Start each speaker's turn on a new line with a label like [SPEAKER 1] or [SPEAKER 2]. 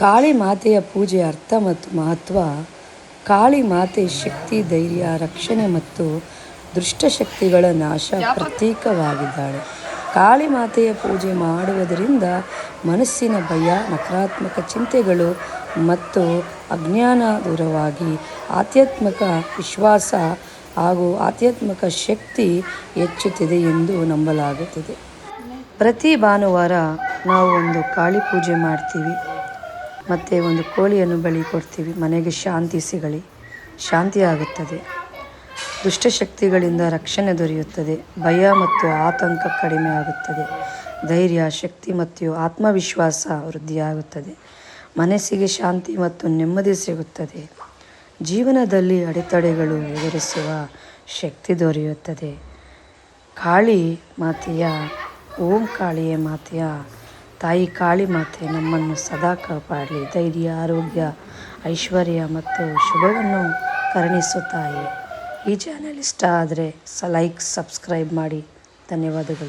[SPEAKER 1] ಕಾಳಿ ಮಾತೆಯ ಪೂಜೆ ಅರ್ಥ ಮತ್ತು ಮಹತ್ವ. ಕಾಳಿ ಮಾತೆ ಶಕ್ತಿ, ಧೈರ್ಯ, ರಕ್ಷಣೆ ಮತ್ತು ದುಷ್ಟಶಕ್ತಿಗಳ ನಾಶ ಪ್ರತೀಕವಾಗಿದ್ದಾಳೆ. ಕಾಳಿ ಮಾತೆಯ ಪೂಜೆ ಮಾಡುವುದರಿಂದ ಮನಸ್ಸಿನ ಭಯ, ನಕಾರಾತ್ಮಕ ಚಿಂತೆಗಳು ಮತ್ತು ಅಜ್ಞಾನ ದೂರವಾಗಿ ಆಧ್ಯಾತ್ಮಿಕ ವಿಶ್ವಾಸ ಹಾಗೂ ಆಧ್ಯಾತ್ಮಿಕ ಶಕ್ತಿ ಹೆಚ್ಚುತ್ತದೆ ಎಂದು ನಂಬಲಾಗುತ್ತದೆ. ಪ್ರತಿ ಭಾನುವಾರ ನಾವು ಒಂದು ಕಾಳಿ ಪೂಜೆ ಮಾಡ್ತೀವಿ ಮತ್ತು ಒಂದು ಕೋಳಿಯನ್ನು ಬಲಿ ಕೊಡ್ತೀವಿ. ಮನೆಗೆ ಶಾಂತಿ ಆಗುತ್ತದೆ, ದುಷ್ಟಶಕ್ತಿಗಳಿಂದ ರಕ್ಷಣೆ ದೊರೆಯುತ್ತದೆ, ಭಯ ಮತ್ತು ಆತಂಕ ಕಡಿಮೆ ಆಗುತ್ತದೆ, ಧೈರ್ಯ, ಶಕ್ತಿ ಮತ್ತು ಆತ್ಮವಿಶ್ವಾಸ ವೃದ್ಧಿಯಾಗುತ್ತದೆ, ಮನಸ್ಸಿಗೆ ಶಾಂತಿ ಮತ್ತು ನೆಮ್ಮದಿ ಸಿಗುತ್ತದೆ, ಜೀವನದಲ್ಲಿ ಅಡೆತಡೆಗಳು ಎದುರಿಸುವ ಶಕ್ತಿ ದೊರೆಯುತ್ತದೆ. ಕಾಳಿ ಮಾತೆಯ ಓಂ ಕಾಳಿಯೇ ಮಾತೆಯ ತಾಯಿ ಕಾಳಿ ಮಾತೆ ನಮ್ಮನ್ನು ಸದಾ ಕಾಪಾಡಲಿ. ಧೈರ್ಯ, ಆರೋಗ್ಯ, ಐಶ್ವರ್ಯ ಮತ್ತು ಶುಭವನ್ನು ಕರುಣಿಸು ತಾಯಿ. ಈ ಚಾನೆಲ್ ಇಷ್ಟ ಆದರೆ ಲೈಕ್, ಸಬ್ಸ್ಕ್ರೈಬ್ ಮಾಡಿ. ಧನ್ಯವಾದಗಳು.